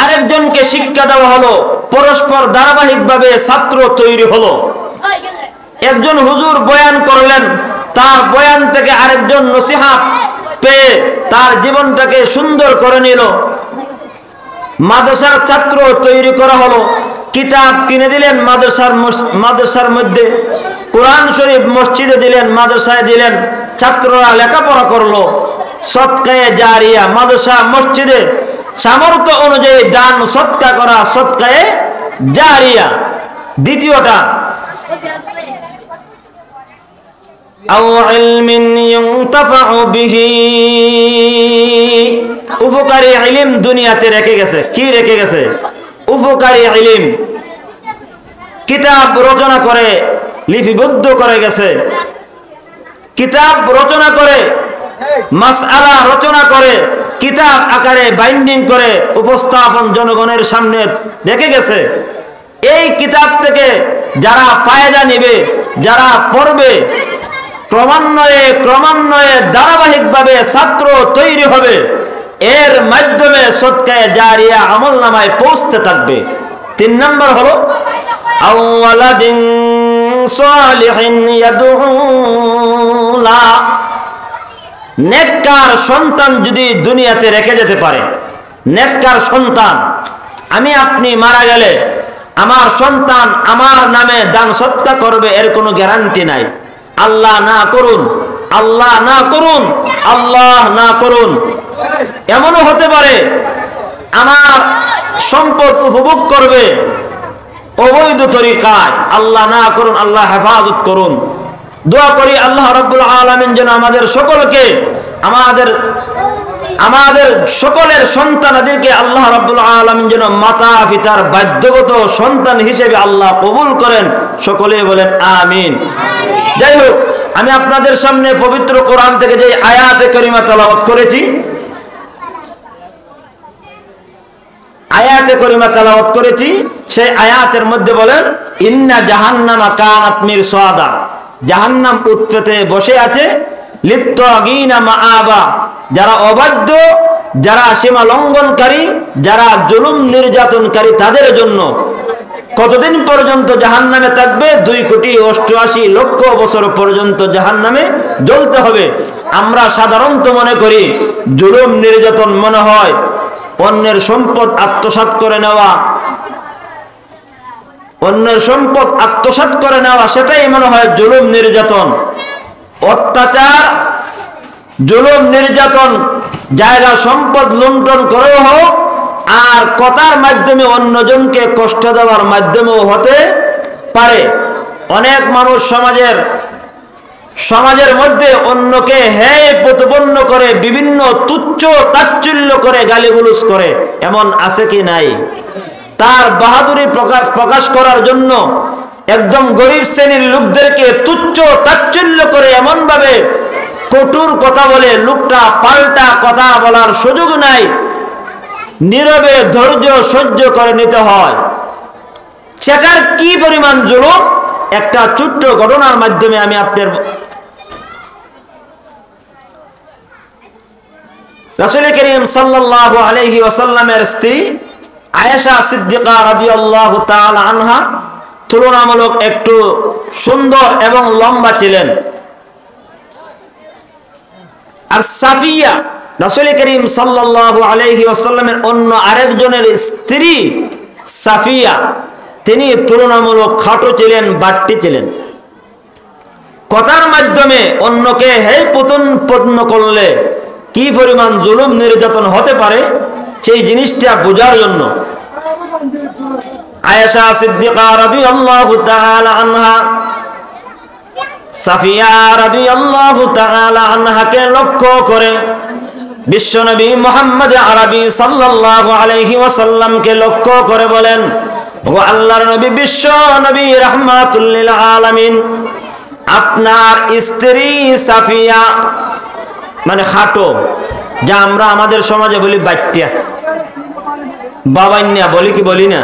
আরেকজনকে শিক্ষা দেওয়া হলো, পরস্পর ধারাবাহিকভাবে ছাত্র তৈরি হলো। একজন হুজুর বয়ান করলেন, তার বয়ান থেকে আরেকজন নসিহত পেয়ে তার জীবনটাকে সুন্দর করে নিল। মাদ্রাসার ছাত্র তৈরি করা হলো, কিতাব কিনে দিলেন মাদ্রাসার মধ্যে, কোরআন শরীফ মসজিদে দিলেন, মাদ্রাসায় দিলেন, ছাত্ররা লেখাপড়া করলো। সদকায়ে জারিয়া, মাদ্রাসা মসজিদে সামর্থ্য অনুযায়ী দান সদকা করা, সদকায়ে জারিয়া। দ্বিতীয়টা আও ইলমিন ইউনতাফাউ বিহি, উপকারী ইলম দুনিয়াতে রেখে গেছে। কি রেখে গেছে? উপকারী ইলম। কিতাব রচনা করে লিপিবদ্ধ করে গেছে, কিতাব রচনা করে, মাসআলা রচনা করে, কিতাব আকারে বাইন্ডিং করে উপস্থাপন জনগণের সামনে রেখে গেছে। এই কিতাব থেকে যারা ফায়দা নেবে, যারা পড়বে, ক্রমান্বয়ে ধারাবাহিকভাবে ছাত্র তৈরি হবে। এর মাধ্যমে সদকায়ে জারিয়া আমলনামায় পৌঁছতে থাকবে। 3 নম্বর হলো আও ওয়ালাদিন সালিহিন ইয়াদউ লা। নেককার সন্তান যদি দুনিয়াতে রেখে যেতে পারে, নেককার সন্তান, আমি আপনি মারা গেলে আমার সন্তান আমার নামে দান সদকা করবে, এর কোনো গ্যারান্টি নাই। আল্লাহ না করুন, আল্লাহ না করুন, আল্লাহ না করুন। এমনও হতে পারে আমার সম্পদ উপভোগ করবে অবৈধ তরিকায়। আল্লাহ না করুন, আল্লাহ হেফাজত করুন। দোয়া করি আল্লাহ রাব্বুল আলামিন যেন আমাদের সকলকে, আমাদের সকলের সন্তানাদেরকে আল্লাহ রাব্বুল আলামিন যেন মাতা পিতার বাধ্যগত সন্তান হিসেবে আল্লাহ কবুল করেন। সকলে বলেন আমিন। যাই হোক, আমি আপনাদের সামনে পবিত্র কোরআন থেকে যে আয়াতে কারিমা তেলাওয়াত করেছি, আয়াতে কারিমা তেলাওয়াত করেছি, সেই আয়াতের মধ্যে বলেন ইন্না জাহান্নামা কানাত মিরসাদা। জাহান্নাম উৎপেতে বসে আছে, লিত্তাগিনা মাআবা, যারা অবাধ্য, যারা সীমা লঙ্ঘনকারী, যারা জুলুম নির্যাতনকারী, তাদের জন্য। কতদিন পর্যন্ত জাহান্নামে থাকবে? 2,88,00,000 বছর পর্যন্ত জাহান্নামে জ্বলতে হবে। আমরা সাধারণত মনে করি জুলুম নির্যাতন মনে হয় অন্যের সম্পদ আত্মসাৎ করে নেওয়া, অন্যের সম্পদ আত্মসাৎ করে নেওয়া, সেটাই মনে হয় জুলুম নির্যাতন। অত্যাচার, জুলুম নির্যাতন, জায়গা সম্পদ লুণ্ঠন করেও হোক, আর কথার মাধ্যমে অন্যজনকে কষ্ট দেওয়ার মাধ্যমেও হতে পারে। অনেক মানুষ সমাজের সমাজের মধ্যে অন্যকে হেয় প্রতিপন্ন করে, বিভিন্ন তুচ্ছ তাচ্ছিল্য করে, গালিগুলোজ করে, এমন আছে কি নাই? তার বাহাদুরি প্রকাশ করার জন্য একদম গরিব শ্রেণীর লোকদেরকে তুচ্ছ তাচ্ছিল্য করে এমন ভাবে কটুর কথা বলে, লোকটা পাল্টা কথা বলার সুযোগ নাই, নীরবে ধৈর্য সহ্য করে নিতে হয়। সেটার কি পরিমাণ জুলুম, একটা ছোট্ট ঘটনার মাধ্যমে আমি আপনার রাসূল করিম সাল্লাল্লাহু আলাইহি ওয়াসাল্লামের স্ত্রী আয়েশা সিদ্দিকা রাদিয়াল্লাহু তাআলা আনহা তুলনামূলক একটু সুন্দর এবং লম্বা ছিলেন। আর সাফিয়া রাসূল করিম সাল্লাল্লাহু আলাইহি ওয়াসাল্লামের অন্য আরেকজনের স্ত্রী সাফিয়া, তিনি তুলনামূলক খাটো ছিলেন, বাট্টি ছিলেন। কথার মাধ্যমে অন্যকে হেয় প্রতিপন্ন করলে কি পরিমাণ জুলুম নির্যাতন হতে পারে সেই জিনিসটা বোঝার জন্য আয়েশা সিদ্দিকা রাদিয়াল্লাহু তাআলা আনহা সাফিয়া রাদিয়াল্লাহু তাআলা আনহাকে লক্ষ্য করে বিশ্বনবী মুহাম্মদ আরবি সাল্লাল্লাহু আলাইহি ওয়াসাল্লামকে লক্ষ্য করে বলেন, ও আল্লাহর নবী, বিশ্ব নবী রাহমাতুল লিল আলামিন, আপনার স্ত্রী সাফিয়া মানে খাটো, যা আমরা আমাদের সমাজে বলি বাট্টিয়া, বাবাইন্যা বলি কি বলি না?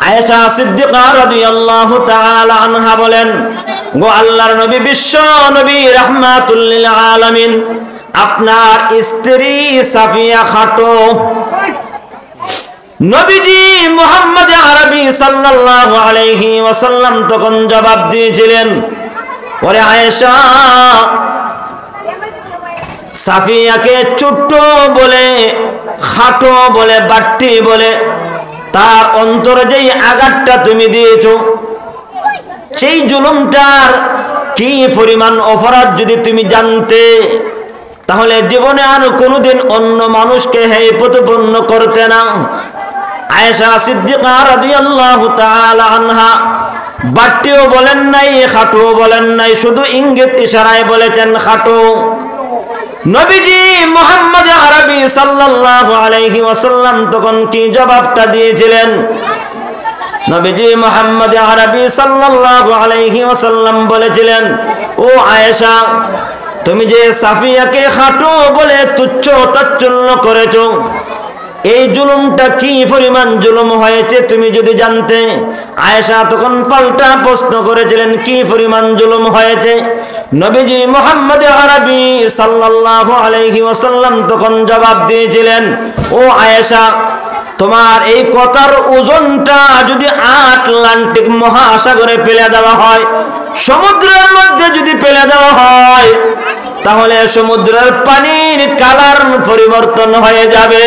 আয়েশা সিদ্দিকা রাদিয়াল্লাহু তাআলা আনহা বলেন, গো আল্লাহর নবী, বিশ্ব নবী রাহমাতুল লিল আলামিন, আপনার স্ত্রী সাফিয়া খাটো। নবীজি মুহাম্মদ আরবি সাল্লাল্লাহু আলাইহি ওয়াসাল্লাম তখন জবাব দিয়েছিলেন, ওরে আয়েশা, সাফিয়াকে ছোট্ট বলে, খাটো বলে, বাট্টি বলে তার অন্তরে যেই আঘাতটা তুমি দিয়েছো, সেই জুলুমটার কি পরিমাণ অপরাধ যদি তুমি জানতে, তাহলে জীবনে আর কোনোদিন অন্য মানুষকে হেয় প্রতিপন্ন করতে না। আয়েশা সিদ্দিকা রাদিয়াল্লাহু তাআলা আনহা বাট্টিও বলেন নাই, খাটো বলেন নাই, শুধু ইঙ্গিত ইশারায় বলেছেন খাটো। নবীজি মুহাম্মদ আরবি সাল্লাল্লাহু আলাইহি ওয়াসাল্লাম তখন কি জবাবটা দিয়েছিলেন? নবীজি মুহাম্মদ আরবি সাল্লাল্লাহু আলাইহি ওয়াসাল্লাম বলেছিলেন, ও আয়েশা, তুমি যে সাফিয়াকে খাটো বলে তুচ্ছ তাচ্ছিল্য করেছো, এই জুলুমটা কি পরিমাণ জুলুম হয়েছে তুমি যদি জানতে। আয়েশা তখন পাল্টা প্রশ্ন করেছিলেন, কি পরিমাণ জুলুম হয়েছে? নবীজি মুহাম্মদ আরবি সাল্লাল্লাহু আলাইহি ওয়াসাল্লাম তখন জবাব দিয়েছিলেন, ও আয়েশা, তোমার এই কথার ওজনটা যদি আটলান্টিক মহাসাগরে ফেলে দেওয়া হয়, সমুদ্রের মধ্যে যদি ফেলে দেওয়া হয়, তাহলে সমুদ্রের পানির কালার পরিবর্তন হয়ে যাবে।